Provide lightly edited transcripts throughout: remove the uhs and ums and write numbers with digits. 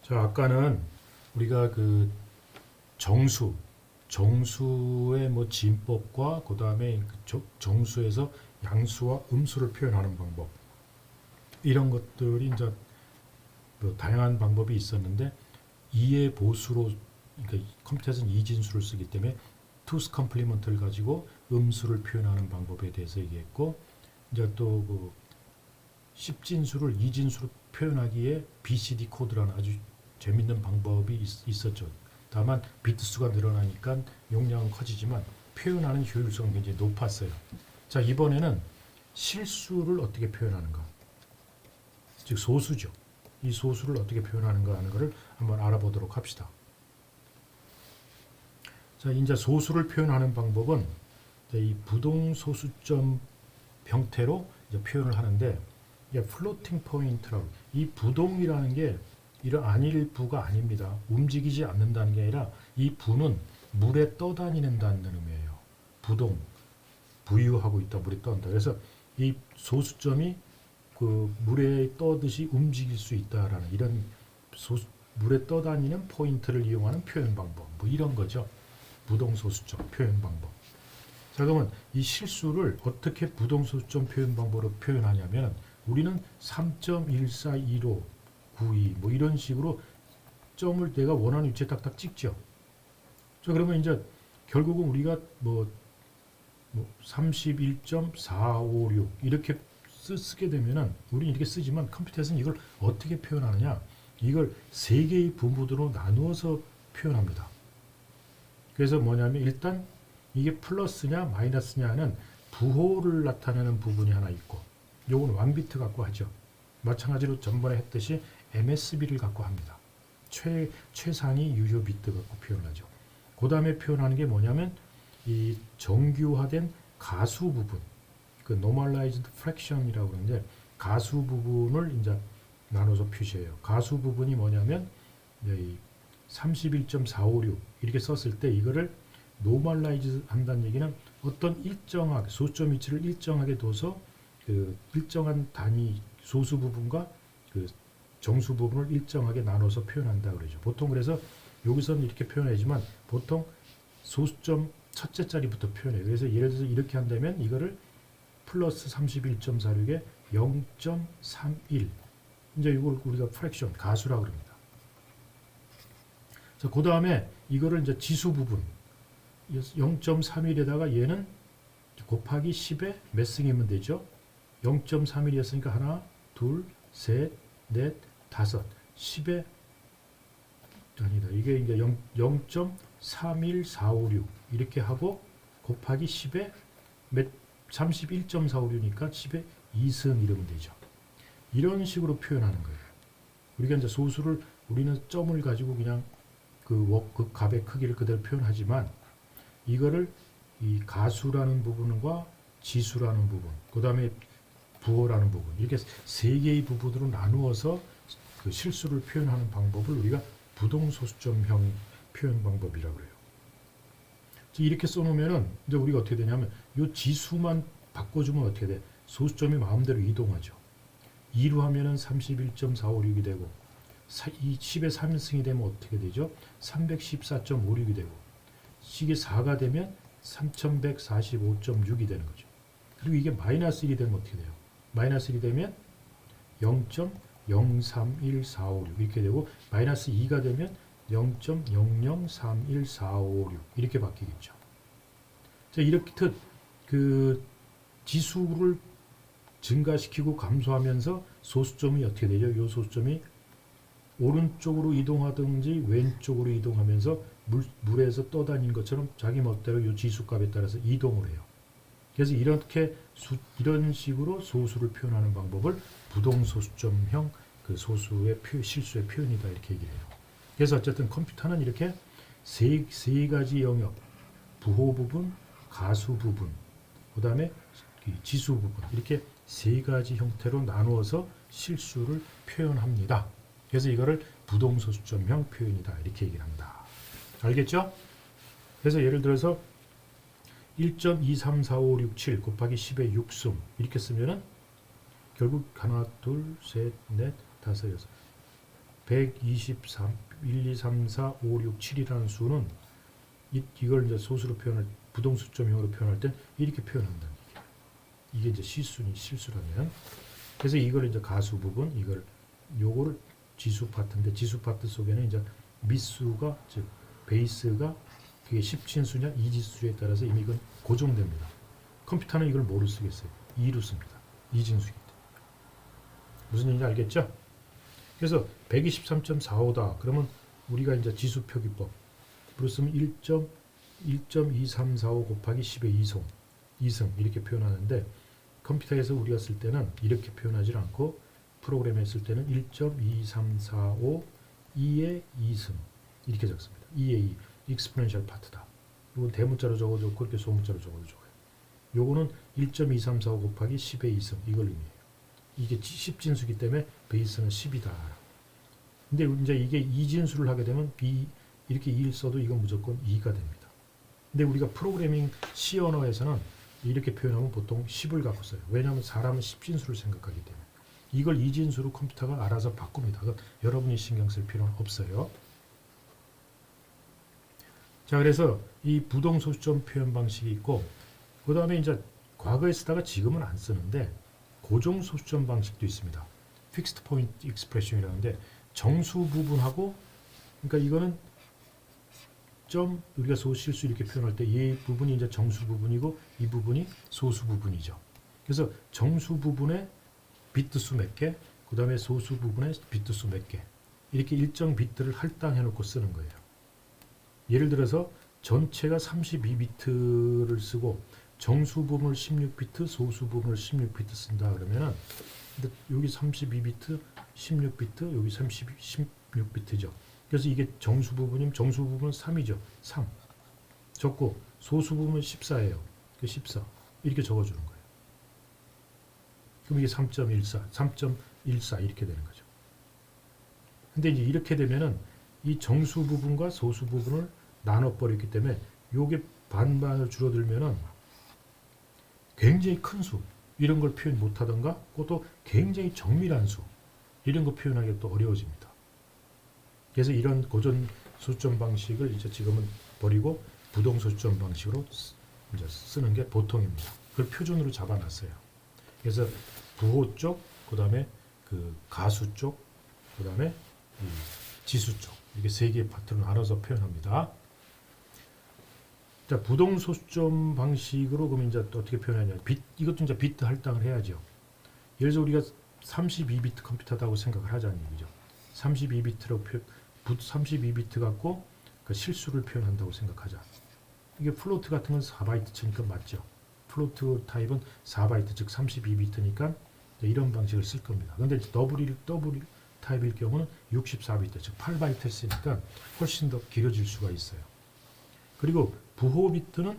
자, 아까는 우리가 그 정수의 뭐 진법과 그 다음에 정수에서 양수와 음수를 표현하는 방법 이런 것들이 이제 뭐 다양한 방법이 있었는데 이의 보수로 그러니까 컴퓨터에서는 이진수를 쓰기 때문에 투스 컴플리먼트를 가지고 음수를 표현하는 방법에 대해서 얘기했고 이제 또 그 10진수를 이진수로 표현하기에 BCD 코드라는 아주 재밌는 방법이 있었죠. 다만 비트 수가 늘어나니까 용량은 커지지만 표현하는 효율성은 굉장히 높았어요. 자, 이번에는 실수를 어떻게 표현하는가, 즉 소수죠. 이 소수를 어떻게 표현하는가 하는 것을 한번 알아보도록 합시다. 자, 이제 소수를 표현하는 방법은 이 부동소수점 형태로 이제 표현을 하는데 이게 플로팅 포인트라고, 이 부동이라는 게 이런 안일부가 아닙니다. 움직이지 않는다는 게 아니라 이 부는 물에 떠다니는다는 의미예요. 부동, 부유하고 있다, 물에 떠난다. 그래서 이 소수점이 그 물에 떠듯이 움직일 수 있다라는 이런 물에 떠다니는 포인트를 이용하는 표현 방법, 뭐 이런 거죠. 부동소수점 표현 방법. 자, 그러면 이 실수를 어떻게 부동소수점 표현 방법으로 표현하냐면 우리는 3.141592 뭐 이런 식으로 점을 내가 원하는 위치에 딱딱 찍죠. 자, 그러면 이제 결국은 우리가 뭐 31.456 이렇게 쓰게 되면은 우리는 이렇게 쓰지만 컴퓨터에서는 이걸 어떻게 표현하느냐, 이걸 세 개의 부분으로 나누어서 표현합니다. 그래서 뭐냐면 일단 이게 플러스냐 마이너스냐는 부호를 나타내는 부분이 하나 있고, 요건 1비트 갖고 하죠. 마찬가지로 전번에 했듯이 MSB를 갖고 합니다. 최상위 유효 비트 갖고 표현하죠. 그 다음에 표현하는 게 뭐냐면 이 정규화된 가수 부분, 그 normalized fraction이라고 그러는데 가수 부분을 이제 나눠서 표시해요. 가수 부분이 뭐냐면 31.456 이렇게 썼을 때 이거를 노멀라이즈 한다는 얘기는 어떤 일정하게 소수점 위치를 일정하게 둬서 그 일정한 단위 소수 부분과 그 정수 부분을 일정하게 나눠서 표현한다 그러죠. 보통 그래서 여기서는 이렇게 표현하지만 보통 소수점 첫째 자리부터 표현해요. 그래서 예를 들어서 이렇게 한다면 이거를 플러스 31.46에 0.31 이제 이걸 우리가 프랙션 가수라고 그럽니다. 자, 그 다음에 이거를 이제 지수 부분 0.31에다가 얘는 곱하기 10에 몇 승이면 되죠? 0.31이었으니까 하나, 둘, 셋, 넷, 다섯, 10에 아니다. 이게 이제 0.31456 이렇게 하고 곱하기 10에 몇 31.456이니까 10에 2승 이러면 되죠. 이런 식으로 표현하는 거예요. 우리가 이제 소수를 우리는 점을 가지고 그냥 그 값의 크기를 그대로 표현하지만 이거를 이 가수라는 부분과 지수라는 부분, 그 다음에 부호라는 부분 이렇게 세 개의 부분으로 나누어서 그 실수를 표현하는 방법을 우리가 부동소수점형 표현 방법이라고 그래요. 이렇게 써놓으면은 이제 우리가 어떻게 되냐면 이 지수만 바꿔주면 어떻게 돼? 소수점이 마음대로 이동하죠. 2로 하면은 31.456이 되고 이 10의 3인승이 되면 어떻게 되죠? 314.56이 되고 이게 4가 되면 3145.6이 되는 거죠. 그리고 이게 마이너스 1이 되면 어떻게 돼요? 마이너스 1이 되면 0.031456 이렇게 되고 마이너스 2가 되면 0.0031456 이렇게 바뀌겠죠. 자, 이렇게 그 지수를 증가시키고 감소하면서 소수점이 어떻게 되죠? 이 소수점이 오른쪽으로 이동하든지 왼쪽으로 이동하면서 물에서 떠다니는 것처럼 자기 멋대로 이 지수값에 따라서 이동을 해요. 그래서 이런 식으로 소수를 표현하는 방법을 부동소수점형 그 소수의 실수의 표현이다 이렇게 얘기를 해요. 그래서 어쨌든 컴퓨터는 이렇게 세 가지 영역, 부호 부분, 가수 부분, 그 다음에 지수 부분 이렇게 세 가지 형태로 나누어서 실수를 표현합니다. 그래서 이거를 부동소수점형 표현이다 이렇게 얘기를 합니다. 알겠죠? 그래서 예를 들어서 1.23456 곱하기 10의 6승 이렇게 쓰면은 결국 하나, 둘, 셋, 넷, 다섯, 여섯 123, 1, 2, 3, 4, 5, 6, 7이라는 수는 이걸 이제 소수로 표현할 부동수점형으로 표현할 때 이렇게 표현한다. 이게 이제 실수라면. 그래서 이걸 이제 가수 부분, 이걸 요거를 지수 파트인데 지수 파트 속에는 이제 미수가 즉 베이스가 그게 10진수냐 2진수에 따라서 이미 이건 고정됩니다. 컴퓨터는 이걸 뭐로 쓰겠어요? 2로 씁니다. 2진수이기 때문에. 무슨 얘기인지 알겠죠? 그래서 123.45다. 그러면 우리가 이제 지수 표기법으로 쓰면 1.2345 곱하기 10의 2승 이렇게 표현하는데 컴퓨터에서 우리가 쓸 때는 이렇게 표현하지 않고 프로그램에 쓸 때는 1.2345 2의 2승 이렇게 적습니다. 2의 2 익스포넨셜 파트다. 이건 대문자로 적어도 좋고 이렇게 소문자로 적어도 좋아요. 요거는 1.2345 곱하기 10의 2승 이걸 의미해요. 이게 10진수기 때문에 베이스는 10이다. 근데 이제 이게 2진수를 하게 되면 이렇게 2를 써도 이건 무조건 2가 됩니다. 근데 우리가 프로그래밍 C 언어에서는 이렇게 표현하면 보통 10을 갖고 써요. 왜냐하면 사람은 10진수를 생각하기 때문에. 이걸 2진수로 컴퓨터가 알아서 바꿉니다. 여러분이 신경 쓸 필요는 없어요. 자, 그래서 이 부동소수점 표현 방식이 있고 그 다음에 이제 과거에 쓰다가 지금은 안 쓰는데 고정소수점 방식도 있습니다. 픽스드 포인트 익스프레션이라는데 정수 부분하고 그러니까 이거는 점 우리가 소실수 이렇게 표현할 때 이 부분이 이제 정수 부분이고 이 부분이 소수 부분이죠. 그래서 정수 부분에 비트 수 몇 개, 그 다음에 소수 부분에 비트 수 몇 개 이렇게 일정 비트를 할당해 놓고 쓰는 거예요. 예를 들어서 전체가 32비트를 쓰고 정수 부분을 16비트, 소수 부분을 16비트 쓴다 그러면은 여기 32비트, 16비트, 여기 16비트죠. 그래서 이게 정수 부분이면 정수 부분은 3이죠. 3. 적고 소수 부분은 14예요. 14. 이렇게 적어주는 거예요. 그럼 이게 3.14, 3.14 이렇게 되는 거죠. 근데 이제 이렇게 되면은 이 정수 부분과 소수 부분을 나눠버렸기 때문에 요게 반반을 줄어들면은 굉장히 큰 수, 이런 걸 표현 못하던가 또 굉장히 정밀한 수, 이런 거 표현하기가 또 어려워집니다. 그래서 이런 고전 소수점 방식을 이제 지금은 버리고 부동 소수점 방식으로 이제 쓰는 게 보통입니다. 그걸 표준으로 잡아놨어요. 그래서 부호 쪽, 그 다음에 그 가수 쪽, 그 다음에 지수 쪽, 이렇게 세 개의 파트로 나눠서 표현합니다. 자, 부동 소수점 방식으로 그러면 이제 또 어떻게 표현하냐? 이것도 이제 비트 할당을 해야죠. 예를 들어서 우리가 32비트 컴퓨터다고 생각을 하자는 얘기죠. 32비트 갖고 그 실수를 표현한다고 생각하자. 이게 플로트 같은 건 4바이트 치니까 맞죠. 플로트 타입은 4바이트 즉 32비트니까 이런 방식을 쓸 겁니다. 근데 더블 타입일 경우는 64비트 즉 8바이트를 쓰니까 훨씬 더 길어질 수가 있어요. 그리고 부호 비트는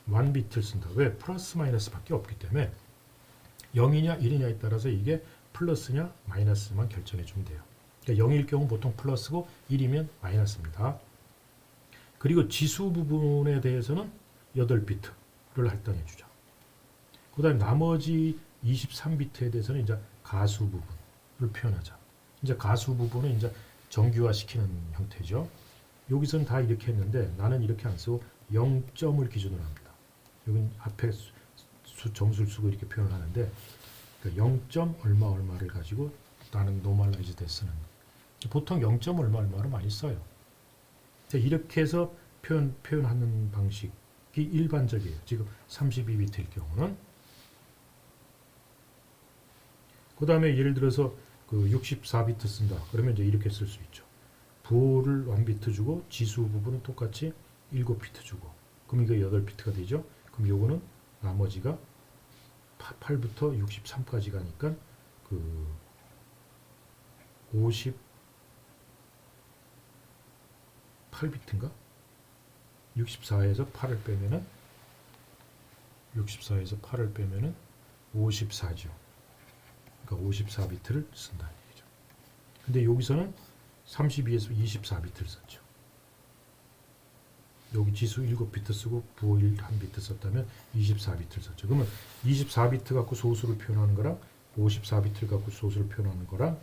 1비트를 쓴다. 왜? 플러스 마이너스밖에 없기 때문에 0이냐 1이냐에 따라서 이게 플러스냐 마이너스만 결정해 주면 돼요. 그러니까 0일 경우 보통 플러스고 1이면 마이너스입니다. 그리고 지수 부분에 대해서는 8비트를 할당해 주죠. 그 다음에 나머지 23비트에 대해서는 이제 가수 부분을 표현하자. 이제 가수 부분은 이제 정규화 시키는 형태죠. 여기서는 다 이렇게 했는데 나는 이렇게 안 쓰고 0점을 기준으로 합니다. 여긴 앞에 정수를 쓰고 이렇게 표현을 하는데 그러니까 0점 얼마를 가지고 나는 노멀라이즈 돼 쓰는 보통 0점 얼마를 많이 써요. 이렇게 해서 표현하는 방식이 일반적이에요. 지금 32비트일 경우는 그 다음에 예를 들어서 그 64비트 쓴다. 그러면 이제 이렇게 쓸 수 있죠. 부호를 1비트 주고 지수 부분은 똑같이 7비트 주고 그럼 이거 8비트가 되죠. 그럼 요거는 나머지가 8부터 63까지 가니까 그 58비트인가? 64에서 8을 빼면은 54죠. 그러니까 54비트를 쓴다는 얘기죠. 근데 여기서는 32에서 24비트를 썼죠. 여기 지수 7비트 쓰고 부호 1비트 썼다면 24비트를 썼죠. 그러면 24비트 갖고 소수를 표현하는 거랑 54비트를 갖고 소수를 표현하는 거랑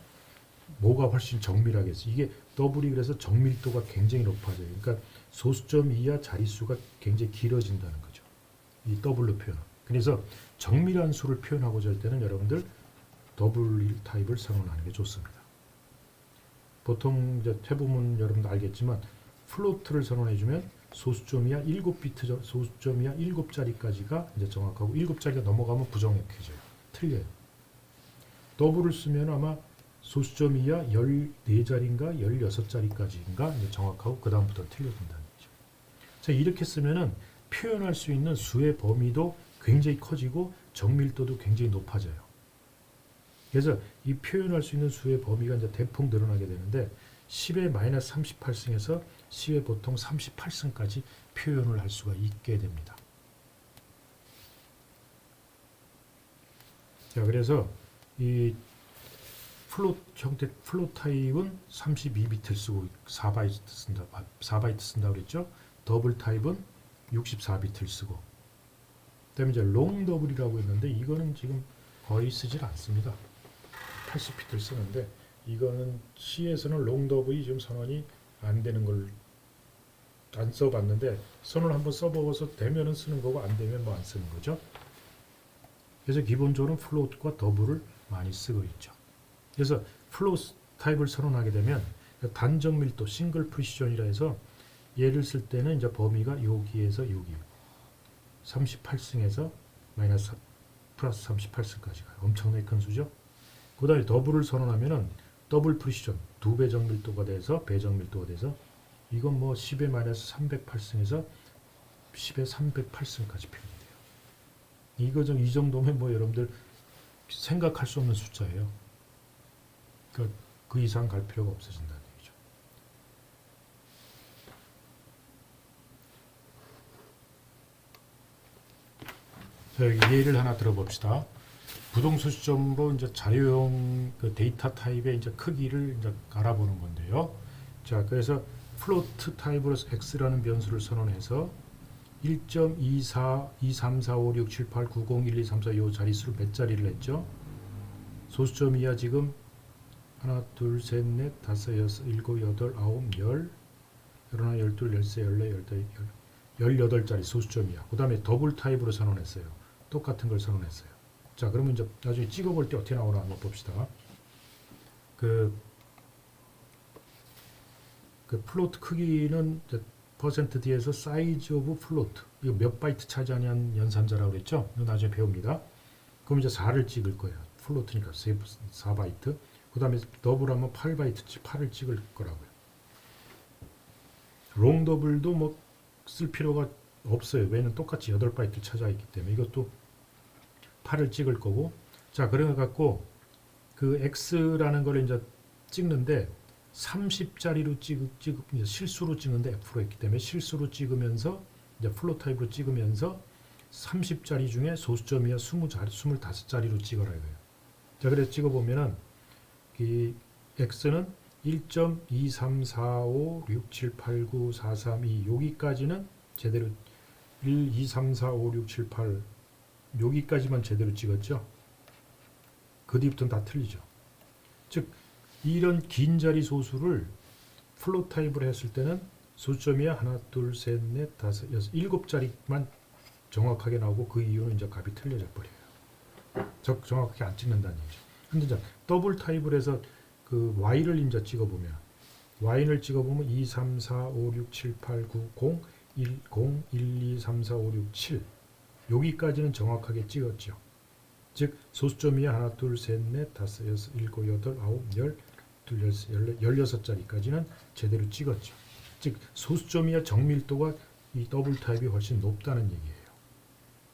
뭐가 훨씬 정밀하겠어. 이게 더블이 그래서 정밀도가 굉장히 높아져요. 그러니까 소수점 이하 자릿수가 굉장히 길어진다는 거죠. 이 더블로 표현. 그래서 정밀한 수를 표현하고자 할 때는 여러분들 더블 타입을 선언하는 게 좋습니다. 보통 이제 대부분 여러분도 알겠지만 플로트를 선언해주면 소수점 이하 7비트, 소수점 이하 7자리까지가 이제 정확하고 7자리가 넘어가면 부정확해져요. 틀려요. 더블을 쓰면 아마 소수점 이하 14자리인가 16자리까지인가 이제 정확하고 그 다음부터 틀려진다는 거죠. 자, 이렇게 쓰면은 표현할 수 있는 수의 범위도 굉장히 커지고 정밀도도 굉장히 높아져요. 그래서 이 표현할 수 있는 수의 범위가 이제 대폭 늘어나게 되는데 10의 마이너스 38승에서 10의 보통 38승까지 표현을 할 수가 있게 됩니다. 자, 그래서 이 플롯 형태 플롯 타입은 32비트를 쓰고 4바이트 쓴다. 4바이트 쓴다고 그랬죠? 더블 타입은 64비트를 쓰고. 그다음에 이제 롱 더블이라고 했는데 이거는 지금 거의 쓰질 않습니다. 80비트를 쓰는데 이거는 C에서는 롱 더블이 지금 선언이 안 되는 걸 안 써봤는데 선언을 한번 써보고서 되면은 쓰는 거고 안 되면 뭐 안 쓰는 거죠. 그래서 기본적으로 플롯과 더블을 많이 쓰고 있죠. 그래서 플롯 타입을 선언하게 되면 단정밀도 싱글 프리시전이라 해서 얘를 쓸 때는 이제 범위가 여기에서 여기 38승에서 마이너스 플러스 38승까지 가요. 엄청나게 큰 수죠. 그 다음에 더블을 선언하면은 더블 프리시전 2배 정밀도가 돼서 배 정밀도가 돼서 이건 뭐 10의 마이너스 308승에서 10의 308승까지 표현이 돼요. 이거 좀 이 정도면 뭐 여러분들 생각할 수 없는 숫자예요. 그 이상 갈 필요가 없어진다는 얘기죠. 자, 여기 예를 하나 들어봅시다. 부동소수점으로 이제 자료용 그 데이터 타입의 이제 크기를 이제 알아보는 건데요. 자, 그래서 플로트 타입으로 x라는 변수를 선언해서 1.24, 2345678901234 요 자릿수를 몇 자리를 했죠? 소수점 이하 지금 하나, 둘, 셋, 넷, 다섯, 여섯, 일곱, 여덟, 아홉, 열, 열하나, 열둘, 열세, 열네, 열다섯, 18자리 소수점 이하. 그 다음에 더블 타입으로 선언했어요. 똑같은 걸 선언했어요. 자, 그러면 이제 나중에 찍어볼 때 어떻게 나오나 한번 봅시다. 그 플로트 크기는 퍼센트 뒤에서 사이즈 오브 플로트 이거 몇 바이트 차지하는 연산자라고 그랬죠? 이거 나중에 배웁니다. 그럼 이제 4를 찍을 거예요. 플로트니까 4바이트. 그 다음에 더블하면 8바이트 8을 찍을 거라고요. 롱 더블도 뭐 쓸 필요가 없어요. 왜냐면 똑같이 8바이트 차지하 있기 때문에 이것도 8을 찍을 거고. 자, 그래 갖고 그 x라는 걸 이제 찍는데 30자리로 실수로 찍는데 F로 했기 때문에 실수로 찍으면서 이제 플로 타입으로 찍으면서 30자리 중에 소수점이야 25자리로 찍어라 이거예요. 자, 그래서 찍어보면은 이 x는 1.2345678943 여기까지는 제대로 1, 2, 3, 4, 5, 6, 7, 8 여기까지만 제대로 찍었죠. 그 뒤부터는 다 틀리죠. 즉 이런 긴 자리 소수를 플롯 타입으로 했을 때는 소수점이야 하나, 둘, 셋, 넷, 다섯, 여섯, 7자리만 정확하게 나오고 그 이유는 이제 값이 틀려져 버려요. 정확하게 안 찍는다는 얘기죠. 근데 이제 더블 타입을 해서 그 y를 이제 찍어보면 y를 찍어보면 2, 3, 4, 5, 6, 7, 8, 9, 0, 1, 0, 1, 2, 3, 4, 5, 6, 7 여기까지는 정확하게 찍었죠. 즉 소수점이야 하나, 둘, 셋, 넷, 다섯, 여섯, 일곱, 여덟, 아홉, 열, 둘, 열세, 열네, 16자리까지는 제대로 찍었죠. 즉 소수점이야 정밀도가 이 더블 타입이 훨씬 높다는 얘기예요.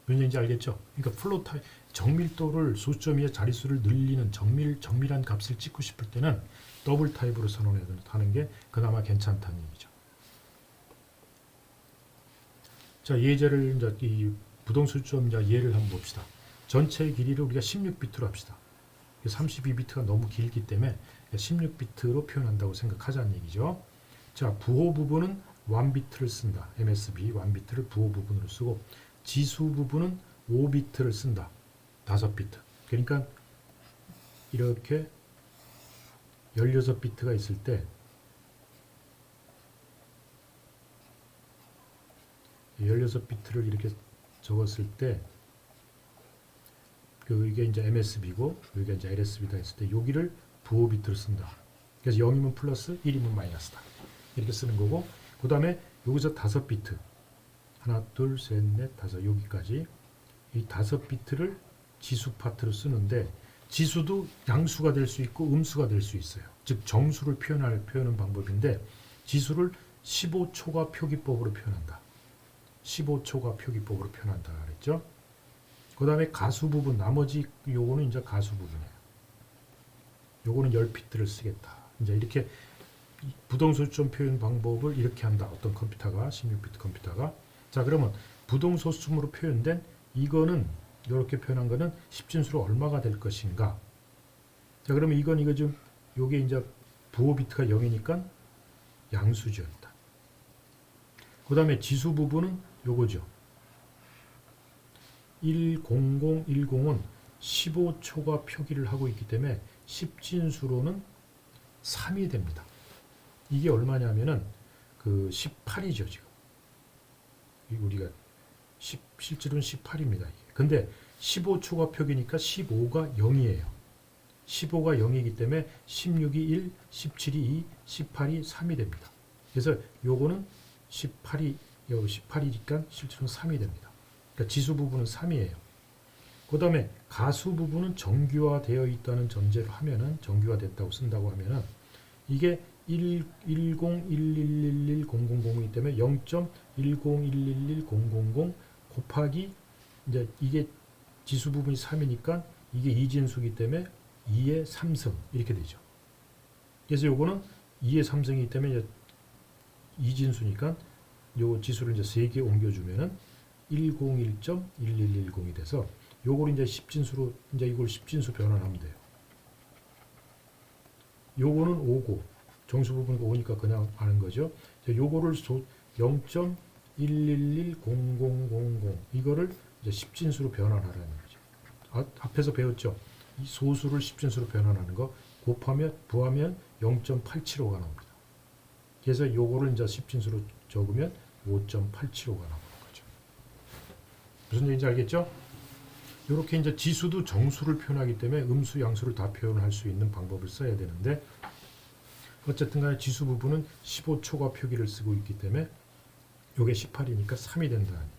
무슨 얘기인지 알겠죠? 그러니까 플롯 타입 정밀도를 소수점이야 자릿수를 늘리는 정밀한 값을 찍고 싶을 때는 더블 타입으로 선언하는 게 그나마 괜찮다는 얘기죠. 자, 예제를 이제 이 부동소수점 예를 한번 봅시다. 전체 길이를 우리가 16비트로 합시다. 32비트가 너무 길기 때문에 16비트로 표현한다고 생각하자는 얘기죠. 자, 부호 부분은 1비트를 쓴다. MSB 1비트를 부호 부분으로 쓰고 지수 부분은 5비트를 쓴다. 5비트. 그러니까 이렇게 16비트가 있을 때 16비트를 이렇게 적었을 때 이게 이제 MSB고 여기가 이제 LSB다 했을 때 여기를 부호 비트를 쓴다. 그래서 0이면 플러스 1이면 마이너스다. 이렇게 쓰는 거고 그 다음에 여기서 5비트 하나 둘 셋 넷 다섯 여기까지 이 5비트를 지수 파트로 쓰는데 지수도 양수가 될 수 있고 음수가 될 수 있어요. 즉 정수를 표현하는 방법인데 지수를 15초가 표기법으로 표현한다. 15초가 표기법으로 표현한다 그랬죠. 그 다음에 가수 부분 나머지 요거는 이제 가수 부분이에요. 요거는 10비트를 쓰겠다. 이제 이렇게 부동소수점 표현 방법을 이렇게 한다. 어떤 컴퓨터가 16비트 컴퓨터가 자 그러면 부동소수점으로 표현된 이거는 이렇게 표현한 거는 10진수로 얼마가 될 것인가? 자 그러면 이거 좀 요게 이제 부호 비트가 0이니까 양수죠 일단. 그 다음에 지수 부분은 요거죠. 10010은 15초가 표기를 하고 있기 때문에 10진수로는 3이 됩니다. 이게 얼마냐면은 그 18이죠 지금. 우리가 실제로는 18입니다. 이게. 근데 15초가 표기니까 15가 0이에요. 15가 0이기 때문에 16이 1, 17이 2, 18이 3이 됩니다. 그래서 요거는 18이니까 실제로는 3이 됩니다. 그러니까 지수 부분은 3이에요. 그 다음에 가수 부분은 정규화되어 있다는 전제로 하면은 정규화됐다고 쓴다고 하면은 이게 110111100이기 때문에 0.101110000 곱하기 이제 이게 지수 부분이 3이니까 이게 이진수이기 때문에 2의 3승 이렇게 되죠. 그래서 요거는 2의 3승이기 때문에 이진수니까 요 지수를 이제 3개 옮겨주면은 101.1110이 돼서 요걸 이제 10진수로 이제 이걸 10진수 변환하면 돼요. 요거는 5고 정수 부분이 5니까 그냥 아는 거죠. 요거를 0.1110000 이거를 이제 10진수로 변환하라는 거죠. 앞에서 배웠죠. 이 소수를 10진수로 변환하는 거 부하면 0.875가 나옵니다. 그래서 요거를 이제 10진수로 적으면 5.875가 나오는 거죠. 무슨 얘기인지 알겠죠? 이렇게 이제 지수도 정수를 표현하기 때문에 음수, 양수를 다 표현할 수 있는 방법을 써야 되는데 어쨌든 간에 지수 부분은 15초가 표기를 쓰고 있기 때문에 요게 18이니까 3이 된다는 얘기.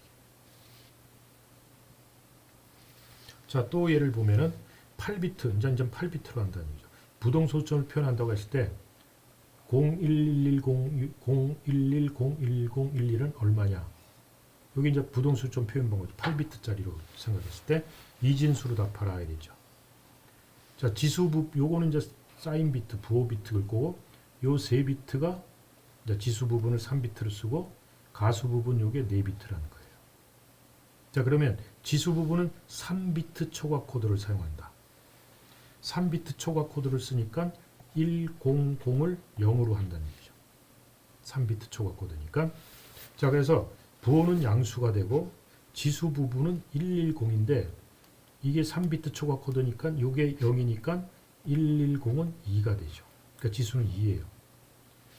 자, 또 예를 보면은 8비트, 이제 8비트로 한다는 얘기죠. 부동소수점을 표현한다고 했을 때 0110110111은 얼마냐? 여기 이제 부동소수점 표현 방법 8비트짜리로 생각했을 때 이진수로 답하라 되죠. 자, 지수부 요거는 이제 사인 비트, 부호 비트일 거고 요 3비트가 이제 지수 부분을 3비트로 쓰고 가수 부분 요게 4비트라는 거예요. 자, 그러면 지수 부분은 3비트 초과 코드를 사용한다. 3비트 초과 코드를 쓰니까 100을 0으로 한다는 얘기죠. 3비트 초과 코드니까. 자, 그래서 부호는 양수가 되고 지수 부분은 110인데 이게 3비트 초과 코드니까 이게 0이니까 110은 2가 되죠. 그러니까 지수는 2예요.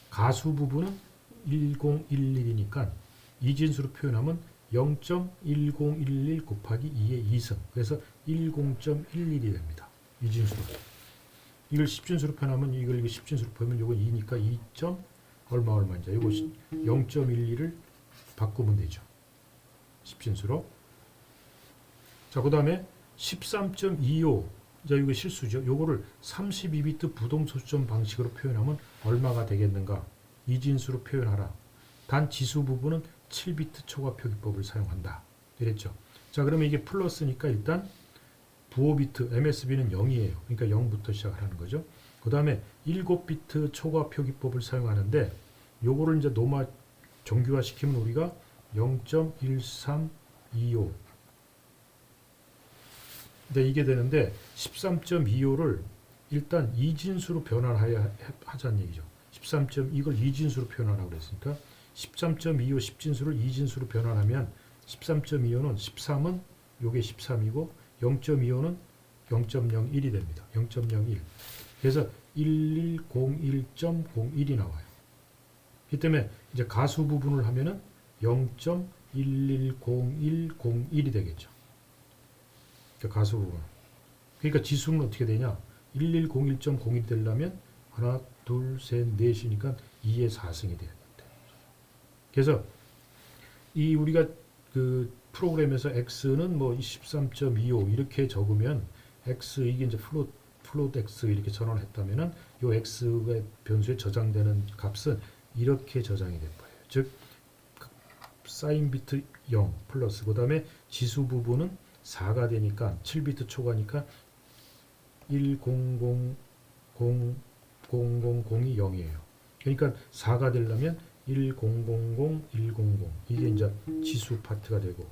가수 부분은 1011이니까 이진수로 표현하면 0.1011 곱하기 2의 2승. 그래서 10.11이 됩니다. 이진수로. 이걸 10진수로 표현하면 이걸 10진수로 보면 이건 2니까 2. 얼마인지. 이거 0.12를 바꾸면 되죠. 10진수로. 자, 그 다음에 13.25. 자, 이거 실수죠. 요거를 32비트 부동소수점 방식으로 표현하면 얼마가 되겠는가? 이진수로 표현하라. 단 지수 부분은 7비트 초과 표기법을 사용한다. 이랬죠. 자, 그러면 이게 플러스니까 일단 부호 비트 MSB는 0이에요. 그러니까 0부터 시작하는 거죠. 그 다음에 7비트 초과 표기법을 사용하는데 요거를 이제 정규화 시키면 우리가 0.1325 근데 이게 되는데 13.25를 일단 이진수로 변환해야 하자는 얘기죠. 이걸 이진수로 변환하라고 그랬으니까 13.25 10진수를 이진수로 변환하면 13.25는 13은 요게 13이고 0.25는 0.01이 됩니다. 0.01. 그래서 0.1101.01이 나와요. 이 때문에 이제 가수 부분을 하면은 0.110101이 되겠죠. 그러니까 가수 부분. 그러니까 지수는 어떻게 되냐? 1101.01 되려면 하나, 둘, 셋, 넷이니까 2의 4승이 돼야 된다. 그래서 이 우리가 그 프로그램에서 x는 뭐 13.25 이렇게 적으면 x 이게 이제 플롯 x 이렇게 전환을 했다면은 요 x의 변수에 저장되는 값은 이렇게 저장이 될 거예요. 즉 사인 비트 0 플러스 그다음에 지수 부분은 4가 되니까 7비트 초과니까 10000000이 0이에요. 그러니까 4가 되려면 10001000 이게 이제 지수 파트가 되고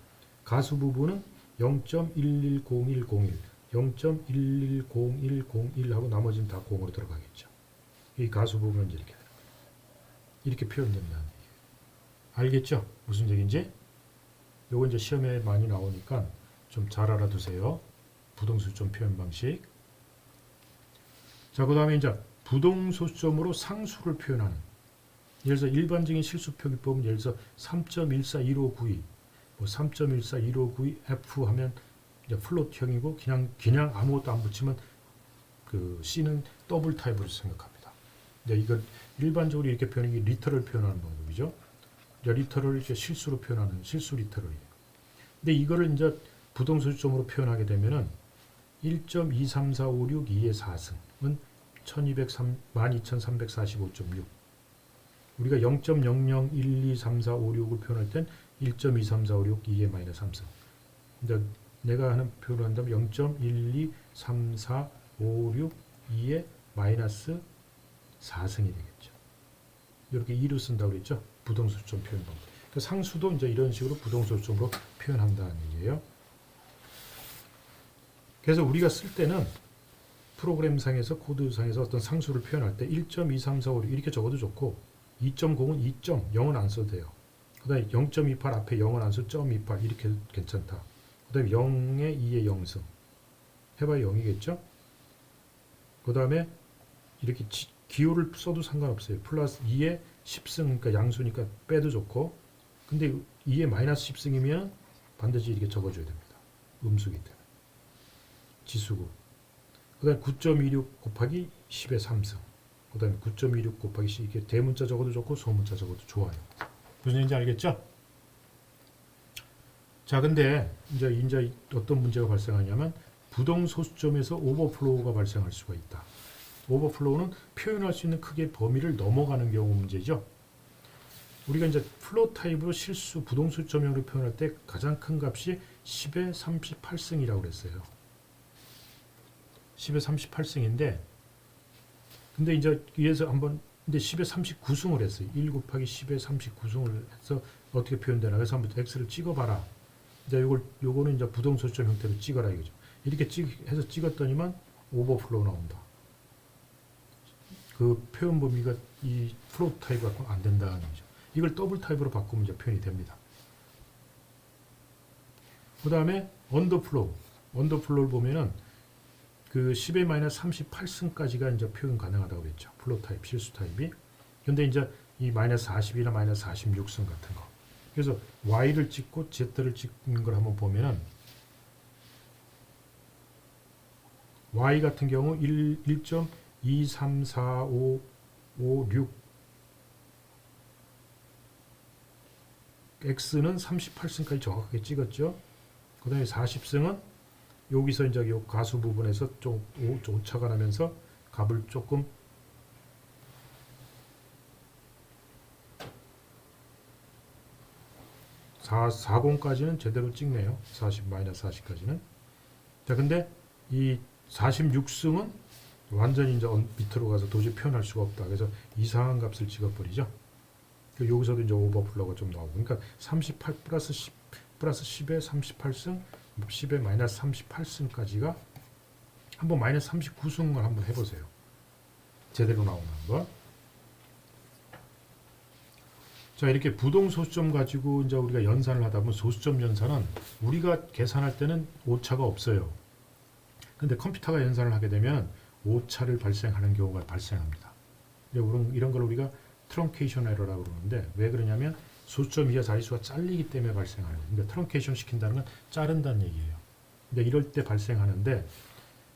가수 부분은 0.110101 0.110101 하고 나머지는 다 0으로 들어가겠죠. 이 가수 부분은 이렇게 되는 거예요. 이렇게 표현된다는 얘기예요. 알겠죠? 무슨 얘기인지? 요거 이제 시험에 많이 나오니까 좀 잘 알아두세요. 부동소수점 표현 방식. 자, 그 다음에 이제 부동소수점으로 상수를 표현하는. 예를 들어서 일반적인 실수표기법은 예를 들어서 3.141592, 뭐 3.141592 F 하면 이제 플롯형이고 그냥 아무것도 안 붙이면 그 C는 더블 타입으로 생각합니다. 이제 이건 일반적으로 이렇게 표현이 리터럴 표현하는 방법이죠. 이제 리터럴 이렇게 실수로 표현하는 실수 리터럴이에요. 근데 이거를 이제 부동소수점으로 표현하게 되면은 1.23456 2의 4승은 12345.6 우리가 0.00123456을 표현할 땐 1.23456 2의 마이너스 3승. 이제 내가 하는 표현을 한다면 0.123456 2의 마이너스 4승이 되겠죠. 이렇게 2로 쓴다고 그랬죠. 부동소수점 표현 방법. 그 상수도 이제 이런 식으로 부동소수점으로 표현한다는 얘기예요. 그래서 우리가 쓸 때는 프로그램상에서 코드상에서 어떤 상수를 표현할 때 1.23456 이렇게 적어도 좋고 2.0은 2.0은 안 써도 돼요. 그 다음에 0.28 앞에 0은 안 써, 0.28 이렇게 괜찮다. 그 다음에 0에 2의 0승 해봐야 0이겠죠. 그 다음에 이렇게 기호를 써도 상관없어요. 플러스 2의 10승, 그러니까 양수니까 빼도 좋고, 근데 2의 마이너스 10승이면 반드시 이렇게 적어줘야 됩니다. 음수기 때문에. 지수고. 그 다음에 9.26 곱하기 10의 3승. 그 다음에 9.26 곱하기 10, 이렇게 대문자 적어도 좋고 소문자 적어도 좋아요. 무슨 얘기인지 알겠죠? 자, 근데 이제 어떤 문제가 발생하냐면 부동소수점에서 오버플로우가 발생할 수가 있다. 오버플로우는 표현할 수 있는 크기의 범위를 넘어가는 경우 문제죠. 우리가 이제 플롯 타입으로 실수 부동소수점형으로 표현할 때 가장 큰 값이 10의 38승이라고 그랬어요. 10의 38승인데 근데 이제 위에서 한번 근데 10의 39승을 했어요. 1 곱하기 10의 39승을 해서 어떻게 표현되나 그래서 한번 X를 찍어봐라. 이제 요거는 이제 부동소수점 형태로 찍어라 이거죠. 이렇게 해서 찍었더니만 오버플로우 나온다. 그 표현 범위가 이 플롯 타입 갖고 안 된다는 거죠. 이걸 더블 타입으로 바꾸면 이제 표현이 됩니다. 그 다음에 언더플로우를 보면은 그 10의 마이너스 38승까지가 이제 표현 가능하다고 그랬죠. 플롯 타입, 실수 타입이. 근데 이제 이 마이너스 40이나 마이너스 46승 같은 거. 그래서 Y를 찍고 Z를 찍는 걸 한번 보면은 Y 같은 경우 1.23456 X는 38승까지 정확하게 찍었죠. 그 다음에 40승은 여기서 이제 요 가수 부분에서 좀 오차가 나면서 값을 조금 사 40까지는 제대로 찍네요. 40 마이너스 40까지는. 자, 근데 이 46승은 완전히 이제 밑으로 가서 도저히 표현할 수가 없다. 그래서 이상한 값을 찍어버리죠. 여기서도 이제 오버플로우가 좀 나오고. 그러니까 38 플러스 10 플러스 10의 38승, 10의 마이너스 38승까지가 한번 마이너스 39승을 한번 해보세요. 제대로 나오는 거. 자, 이렇게 부동소수점 가지고 이제 우리가 연산을 하다 보면 소수점 연산은 우리가 계산할 때는 오차가 없어요. 근데 컴퓨터가 연산을 하게 되면 오차를 발생하는 경우가 발생합니다. 이런 걸 우리가 트렁케이션 에러라고 그러는데 왜 그러냐면 소수점 이하 자릿수가 잘리기 때문에 발생하는 거예요. 그러니까 트렁케이션 시킨다는 건 자른다는 얘기예요. 근데 이럴 때 발생하는데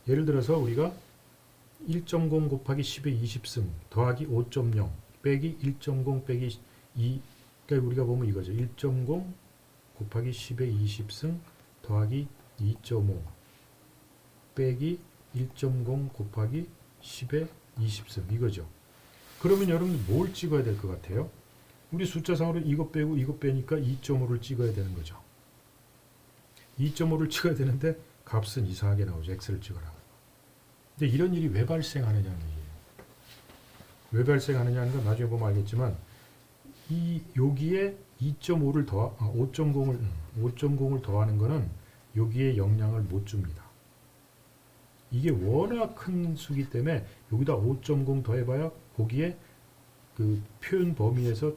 예를 들어서 우리가 1.0 곱하기 10의 20승 더하기 5.0 빼기 1.0 빼기 2 그러니까 우리가 보면 이거죠. 1.0 곱하기 10의 20승 더하기 2.5 빼기 1.0 곱하기 10의 20승 이거죠. 그러면 여러분들 뭘 찍어야 될 것 같아요? 우리 숫자상으로 이거 빼고 이거 빼니까 2.5를 찍어야 되는 거죠. 2.5를 찍어야 되는데 값은 이상하게 나오죠. x를 찍어라. 근데 이런 일이 왜 발생하느냐는 얘기예요. 왜 발생하느냐는 건 나중에 보면 알겠지만 여기에 2.5를 5.0을 더하는 거는 여기에 영향을 못 줍니다. 이게 워낙 큰 수기 때문에 여기다 5.0 더해봐야 거기에 그 표현 범위에서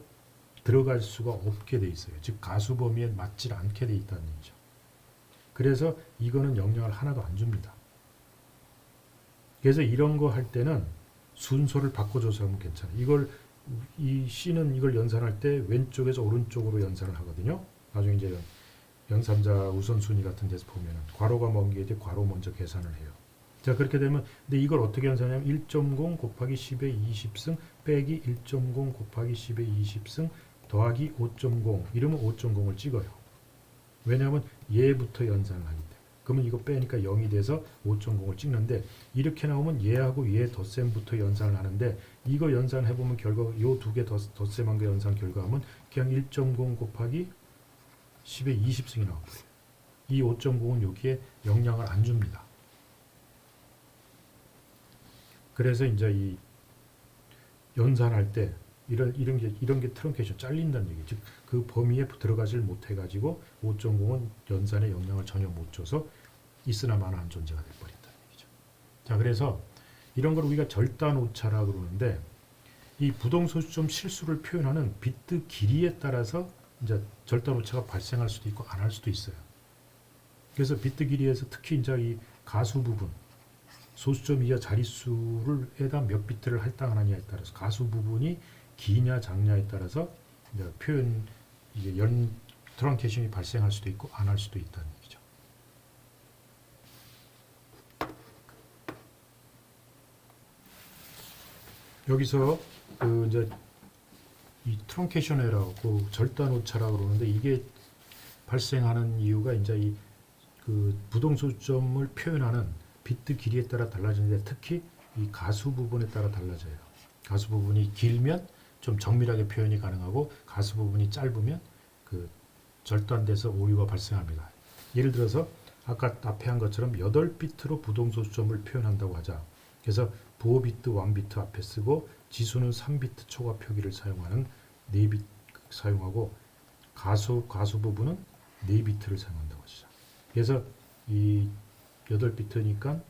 들어갈 수가 없게 돼 있어요. 즉 가수 범위에 맞지 않게 돼 있다는 얘기죠. 그래서 이거는 영향을 하나도 안 줍니다. 그래서 이런 거 할 때는 순서를 바꿔줘서 하면 괜찮아요. 이 C는 이걸 연산할 때 왼쪽에서 오른쪽으로 연산을 하거든요. 나중에 이제 연산자 우선순위 같은 데서 보면은 괄호가 먼 게 이제 괄호 먼저 계산을 해요. 자 그렇게 되면 근데 이걸 어떻게 연산하냐면 1.0 곱하기 10의 20승 빼기 1.0 곱하기 10의 20승 더하기 5.0 이러면 5.0을 찍어요. 왜냐하면 얘부터 연산을 하기 때문에. 그러면 이거 빼니까 0이 돼서 5.0을 찍는데 이렇게 나오면 얘하고 얘 덧셈부터 연산을 하는데 이거 연산해보면 결과 요 두 개 덧셈한 거 연산 결과하면 그냥 1.0 곱하기 10의 20승이 나와버려요. 이 5.0은 여기에 영향을 안 줍니다. 그래서 이제 이 연산할 때 이런 게 트렁케이션 잘린다는 얘기. 즉 그 범위에 들어가질 못해가지고 5.0은 연산에 영향을 전혀 못 줘서 있으나 마나한 존재가 돼버린다는 얘기죠. 자 그래서 이런 걸 우리가 절단 오차라 그러는데 이 부동소수점 실수를 표현하는 비트 길이에 따라서 이제 절단 오차가 발생할 수도 있고 안 할 수도 있어요. 그래서 비트 길이에서 특히 이제 이 가수 부분 소수점 이하 자릿수를에다 몇 비트를 할당하느냐에 따라서 가수 부분이 기냐 작냐에 따라서 이제 표현 이게 트렁케이션이 발생할 수도 있고 안 할 수도 있다는 얘기죠. 여기서 그 이제 이 트렁케이션 에러고 절단 오차라고 그러는데 이게 발생하는 이유가 이제 이 그 부동소수점을 표현하는 비트 길이에 따라 달라지는데 특히 이 가수 부분에 따라 달라져요. 가수 부분이 길면 좀 정밀하게 표현이 가능하고 가수 부분이 짧으면 그 절단돼서 오류가 발생합니다. 예를 들어서 아까 앞에 한 것처럼 8비트로 부동소수점을 표현한다고 하자. 그래서 부호비트, 왕비트 앞에 쓰고 지수는 3비트 초과 표기를 사용하는 4비트 사용하고 가수 부분은 4비트를 사용한다고 하시죠. 그래서 이 8비트니까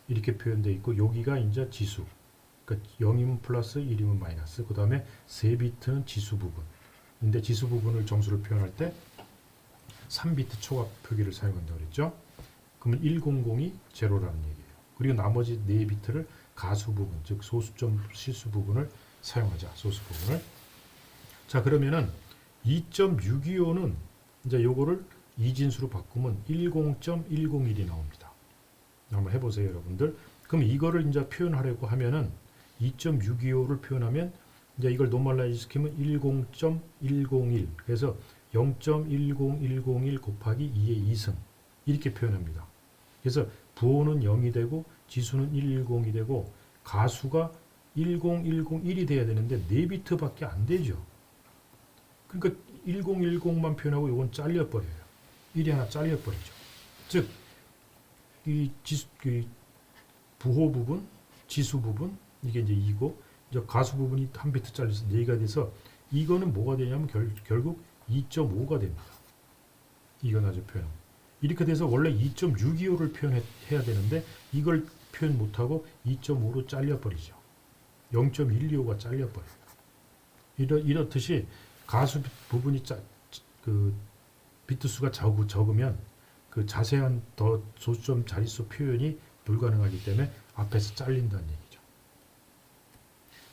이렇게 표현되어 있고 여기가 이제 지수 그러니까 0이면 플러스 1이면 마이너스 그 다음에 3비트는 지수 부분 근데 지수 부분을 정수를 표현할 때 3비트 초과 표기를 사용한다고 그랬죠. 그러면 100이 제로라는 얘기예요. 그리고 나머지 4비트를 가수 부분 즉 소수점 실수 부분을 사용하자. 소수 부분을 자 그러면은 2.625는 이제 요거를 이진수로 바꾸면 10.101이 나옵니다. 한번 해보세요, 여러분들. 그럼 이거를 이제 표현하려고 하면은 2.625를 표현하면 이제 이걸 노멀라이즈 시키면 10.101 그래서 0.10101 곱하기 2의 2승 이렇게 표현합니다. 그래서 부호는 0이 되고 지수는 110이 되고 가수가 10101이 돼야 되는데 4비트밖에 안 되죠. 그러니까 1010만 표현하고 이건 잘려버려요. 1이 하나 잘려버리죠. 즉, 이 부호 부분, 지수 부분, 이게 이제 2고, 이제 가수 부분이 한 비트 잘려서 4가 돼서 이거는 뭐가 되냐면 결국 2.5가 됩니다. 이건 아주 표현. 이렇게 돼서 원래 2.625를 표현해야 되는데 이걸 표현 못하고 2.5로 잘려버리죠. 0.125가 잘려버려요. 이렇듯이 가수 부분이 그 비트 수가 적으면 그 자세한 더 소수점 자릿수 표현이 불가능하기 때문에 앞에서 잘린다는 얘기죠.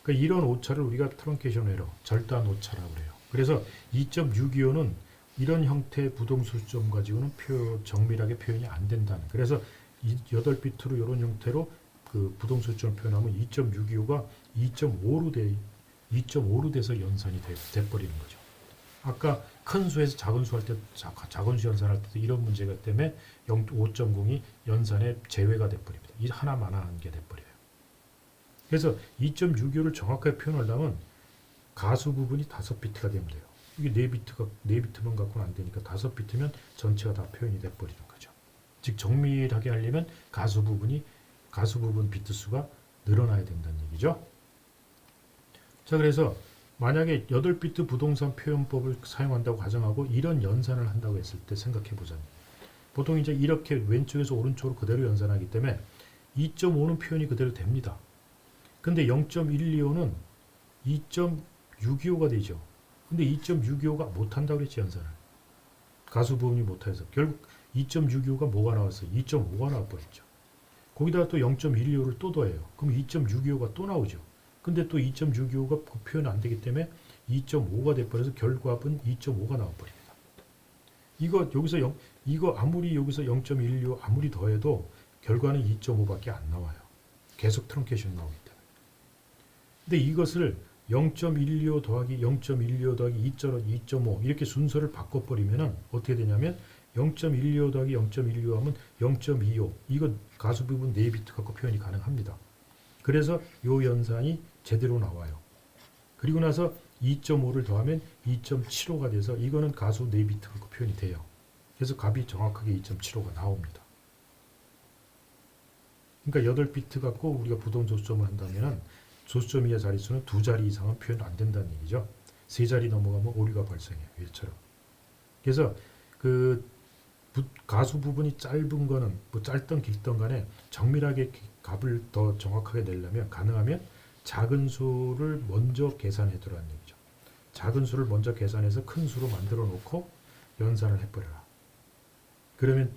그러니까 이런 오차를 우리가 트렁케이션 에러, 절단 오차라고 그래요. 그래서 2.625는 이런 형태의 부동소수점 가지고는 정밀하게 표현이 안 된다는. 그래서 8비트로 이런 형태로 그 부동소수점을 표현하면 2.625가 2.5로 돼서 연산이 돼버리는 거죠. 아까 큰 수에서 작은 수 할 때, 작은 수 연산할 때도 이런 문제가 때문에 5.0이 연산에 제외가 돼버립니다. 이 하나만한 게 돼버려요. 그래서 2.625를 정확하게 표현하려면 가수 부분이 5비트가 되면 돼요. 이게 4비트만 갖고는 안 되니까 5비트면 전체가 다 표현이 돼버리는 거죠. 즉 정밀하게 하려면 가수 부분 비트 수가 늘어나야 된다는 얘기죠. 자, 그래서 만약에 8비트 부동산 표현법을 사용한다고 가정하고 이런 연산을 한다고 했을 때 생각해 보자면 보통 이제 이렇게 왼쪽에서 오른쪽으로 그대로 연산하기 때문에 2.5는 표현이 그대로 됩니다. 근데 0.125는 2.625가 되죠. 근데 2.625가 못한다고 그랬지, 연산을. 가수 부분이 못해서. 결국 2.625가 뭐가 나왔어요? 2.5가 나와버렸죠. 거기다가 또 0.125를 또 더해요. 그럼 2.625가 또 나오죠. 근데 또 2.625가 표현 안 되기 때문에 2.5가 돼버려서 결과합은 2.5가 나와버립니다. 이거 아무리 여기서 0.125 아무리 더해도 결과는 2.5밖에 안 나와요. 계속 트렁케이션 나오기 때문에. 근데 이것을 0.125 더하기 0.125 더하기 2.5 이렇게 순서를 바꿔버리면 어떻게 되냐면 0.125 더하기 0.125 하면 0.25 이거 가수 부분 4비트 갖고 표현이 가능합니다. 그래서 요 연산이 제대로 나와요. 그리고 나서 2.5를 더하면 2.75가 돼서 이거는 가수 4비트 갖고 표현이 돼요. 그래서 값이 정확하게 2.75가 나옵니다. 그러니까 8비트 갖고 우리가 부동소수점을 한다면 소수점 이하 자릿수는 2자리 이상은 표현 안 된다는 얘기죠. 3자리 넘어가면 오류가 발생해요. 얘처럼. 그래서 그 가수 부분이 짧은 거는 뭐 짧든 길든 간에 정밀하게 값을 더 정확하게 내려면 가능하면 작은 수를 먼저 계산해 두라는 얘기죠. 작은 수를 먼저 계산해서 큰 수로 만들어 놓고 연산을 해버려라. 그러면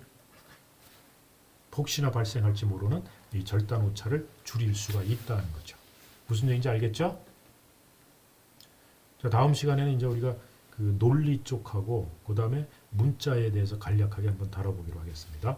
혹시나 발생할지 모르는 이 절단 오차를 줄일 수가 있다는 거죠. 무슨 얘기인지 알겠죠? 자, 다음 시간에는 이제 우리가 그 논리 쪽하고 그 다음에 문자에 대해서 간략하게 한번 다뤄보기로 하겠습니다.